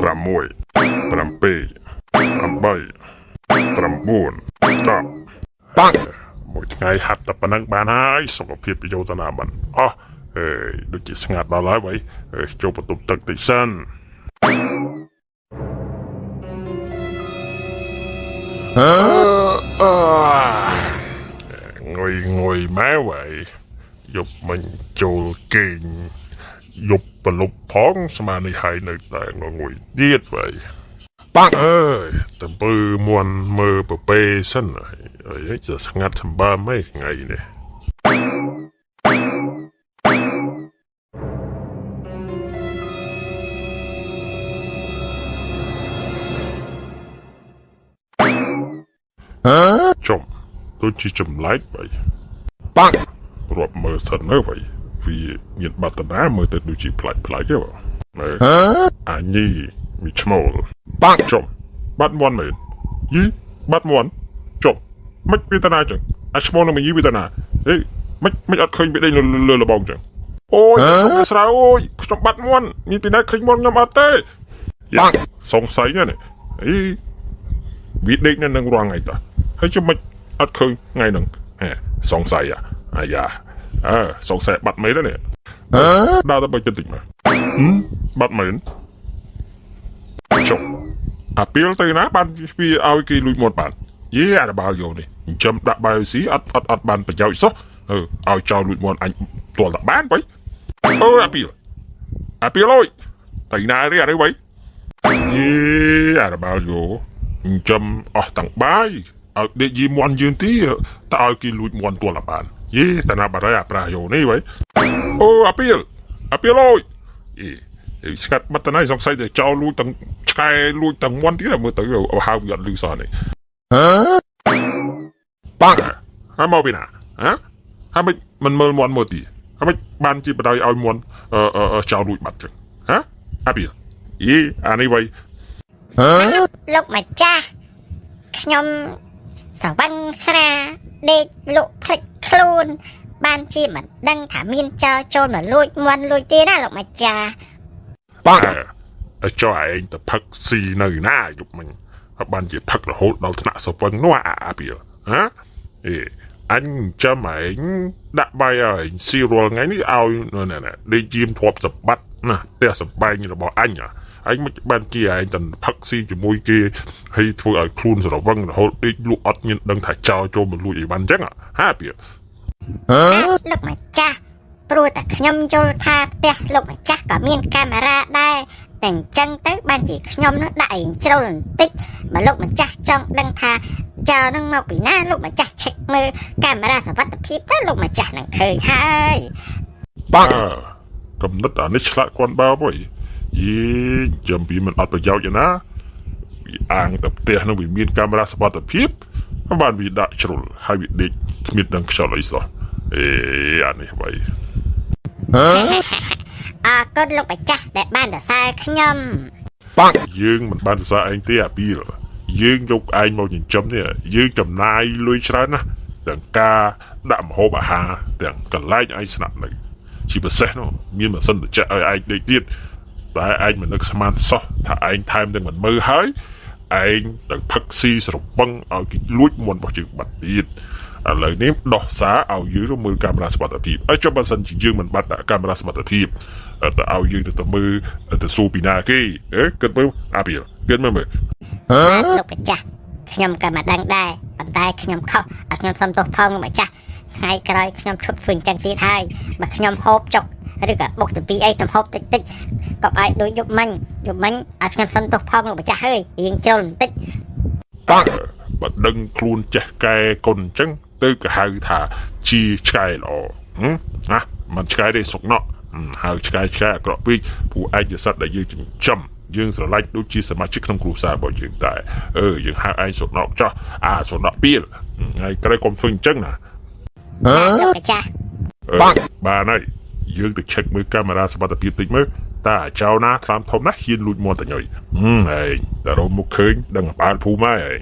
6 7 8 9 10ปังមួយថ្ងៃហាត់តែប៉ុណ្ណឹងបានហើយសុខភាពប្រយោជន៍ណាបានអស់ដូចជាស្ងាត់ដល់ហើយបើចូលបន្ទប់ទឹកតិចសិនងុយម៉ែវ៉ៃយប់មិញចូលគេងយប់ប្រលប់ផងស្មាននេះហើយនៅតែងុយទៀតវ៉ៃបាក់អើយតើបើមន់មើប្រពេសិនហើយจะស្ងាត់សម្បើមឯថ្ងៃនេះចុំដូចជាចម្លែកវ៉ៃបាក់រាប់មើលសិនមើលវ៉ៃវាមានបាត់ណាមើលទៅដូចជាប្លែកទេវ៉ាអញនេះมีឈ្មោលបាក់ចុំបាត់មន់មែនយីបាត់មន់ចុំមិនពីតាណាចឹងអាឈ្មោលនឹងមានយីពីតាណាមិនអត់ឃើញពីដេញលើលបងចឹងអូយស្រាអូយខ្ញុំបាត់មន់មានពីណាឃើញមន់ខ្ញុំអត់ទេបាក់សង្ស័យណាវាដេកនៅនឹងរាល់ថ្ងៃតាហើយជុំមិនអត់ឃើញថ្ងៃហ្នឹងសង្ស័យអាយ៉ាសង្ស័យបាត់មែនទេនេះដើរទៅបើចិត្តតិចមកបាត់មែនចុះអាពីលទៅណាបានវាឲ្យគេលួចមាត់បានយេអាបាល់យកនេះអញ្ចឹមដាក់បាយស៊ីអត់បានប្រយោជន៍សោះឲ្យចោលលួចមាត់អញទាល់តែបានបើអាពីលអើយទៅណារីអានេះវ៉ៃយេអាបាល់យកអញ្ចឹមអស់ទាំងបាយឲ្យដេកយីមន់យើងទីតើឲ្យគេលួចមន់ទាល់តែបានយេតាណាបារៃអាប្រាយកនេះវ៉ៃអាពីលអើយស្កាត់បាត់ទៅណាសង្ស័យតែចោលលួចទាំងឆ្កែលួចទាំងមន់ទៀតមើលទៅហៅវាអត់លឺសោះនេះបាក់ហើយមកពីណាហើយមិនមើលមន់មើលទីហើយមិនបានជាបដ ாய் ឲ្យមន់ចោលលួចបាត់ចឹងអាពីអានេះវ៉ៃលោកម្ចាស់ខ្ញុំសវណ្ណស្រាដេកលក់ភ្លេចខ្លួនបានជាមិនដឹងថាមានចោលចូលមកលួចមន់លួចទេណាលោកម្ចាស់បាក់ចុះឯងទៅផឹកស៊ីនៅណាយប់មិញបានជាផឹករហូតដល់ថ្នាក់សពឹងនោះអាពីលអញចាំឯងដាក់បាយឲ្យស៊ីរាល់ថ្ងៃនេះឲ្យដេកយាមធ្លាប់សម្បត្តិណាផ្ទះសម្បែងរបស់អញមិនបានជាឯងទៅផឹកស៊ីជាមួយគេហើយធ្វើឲ្យខ្លួនស្រវឹងរហូតដេកលក់អត់មានដឹងថាចោលចូលមកលួចអីបានអញ្ចឹងពីលលោកម្ចាស់ព្រោះតែខ្ញុំយល់ថាផ្ទះលោកម្ចាស់ក៏មានកាមេរ៉ាដែរតែអញ្ចឹងទៅបានជាខ្ញុំនោះដាក់ឯងជ្រុលបន្តិចបើលោកម្ចាស់ចង់ដឹងថាចោលនឹងមកពីណាលោកម្ចាស់ឆែកមើលកាមេរ៉ាសុវត្ថិភាពទៅលោកម្ចាស់នឹងឃើញហើយបាក់កំណត់អានេះឆ្លាក់គាត់បើវ៉ៃចាំពីมันអត់ប្រយោជន៍ណាអាងតែផ្ទះនឹងវាមានកាមេរ៉ាសុវត្ថិភាពបានវាដាក់ជ្រុលហើយវាដេកគ្មានដឹងខ្យល់អីសោះអានេះវ៉ៃអរគុណលោកម្ចាស់ដែលបានសរសើរខ្ញុំបាក់យើងមិនបានសរសើរឯងទេអាពីលយើងយកឯងមកចិញ្ចឹមនេះយើងចំណាយលុយច្រើនណាស់ទាំងការដាក់ម្ហូបអាហារទាំងកន្លែងឯងស្នាក់នៅជាពិសេសនោះមានម៉ាស៊ីនត្រជាក់ឲ្យឯងដេកទៀតតែឯងមិននឹកស្មានសោះថាឯងថែមទាំងមិនមើលហើយ anh đang phật si sập băng ở cái lúi muôn bao nhiêu bát tiền lời nếm đỏ xá ao dưới trong mưa camera smart phim ở trong bản sân chỉ dương mình bắt đã camera smart phimแต่เอายืนแต่มือแต่สู้ปีนากี้เกิดมืออาเปียเกิดมือ លោកម្ចាស់ខ្ញុំក៏មិនដឹងដែរប៉ុន្តែខ្ញុំខុសអត់ខ្ញុំសុំទោសផងលោកម្ចាស់ថ្ងៃក្រោយខ្ញុំឈប់ធ្វើអញ្ចឹងទៀតហើយបើខ្ញុំហូបចុកឬក៏បុកទៅពីអីខ្ញុំហូបតិចក៏អាចដូចយប់មិញឲ្យខ្ញុំសុំទោសផងលោកម្ចាស់អើយរៀងជ្រុលបន្តិចបើដឹងខ្លួនចេះកែកុនអញ្ចឹងទៅក៏ហៅថាជាឆ្កែល្អណាមិនឆ្កែទេសុកណក់ហៅឆ្កែអាក្រក់ពេកពួកឯកសត្វដែលយើងចិញ្ចឹមយើងស្រឡាញ់ដូចជាសមាជិកក្នុងគ្រួសាររបស់យើងតែយើងហៅឯងសុកណក់ចោះសុកណក់ពីលហើយក្រែកុំធ្វើអញ្ចឹងណាលោកម្ចាស់បានហើយយើងទៅឆែកមើលកាមេរ៉ាសមត្ថភាពតិចមើលតើចៅណាខ្លាំធំណាស់ហ៊ានលួចមាន់តញយហើយតែរមមុខឃើញដឹងបានភូមិហើយ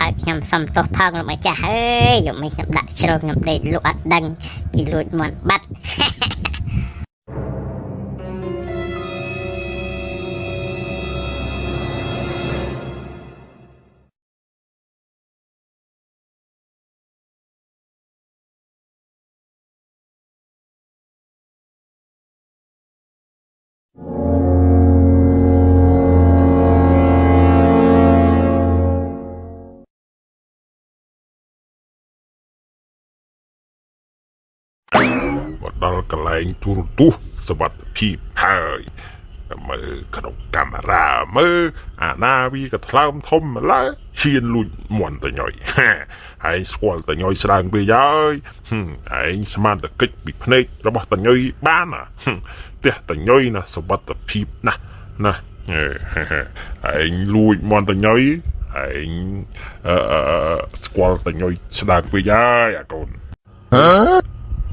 ឲ្យខ្ញុំសុំទោសផងលោកម្ចាស់អើយយកមិនខ្ញុំដាក់ជ្រុលខ្ញុំដេកលក់អត់ដឹងគេលួចមាន់បាត់មកដល់កន្លែងទូរទស្សន៍សវត្ថិភាពហើយមើលក្នុងកាមេរ៉ាមើលអាណាវាក៏ថ្លើមធំម្ល៉េះឈានលួចមាន់តញយហើយស្គាល់តញយស្ដើងពេកហើយឯងស្មានតែកិច្ចពីភ្នែករបស់តញយបានផ្ទះតញយណាសវត្ថិភាពណាឯងលួចមាន់តញយឯងស្គាល់តញយស្ដើងពេកហើយអាកូន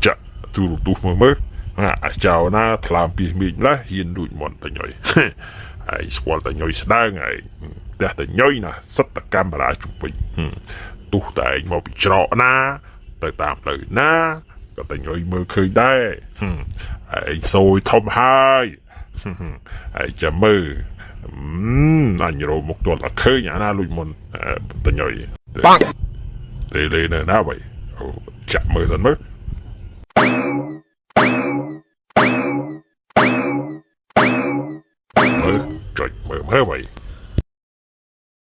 ចាក់ទូរទស្សន៍មើលអាចៅណាថ្លើមពីមីងម្លេះហ៊ានលួចមាន់តញយហើយស្គាល់តញយស្ដើងហើយផ្ទះតញយណាសិតតកាមេរ៉ាជុំវិញទោះតែឯងមកពីច្រកណាទៅតាមផ្លូវណាក៏តញយមើលឃើញដែរឯងសួយធំហើយហើយចាំមើលអញរោមកទាល់តែឃើញអាណាលួចមាន់តញយបាក់ទេលេនៅណាវ៉ៃចាក់មើលសិនមើលចុចមើលមើលវ៉ៃ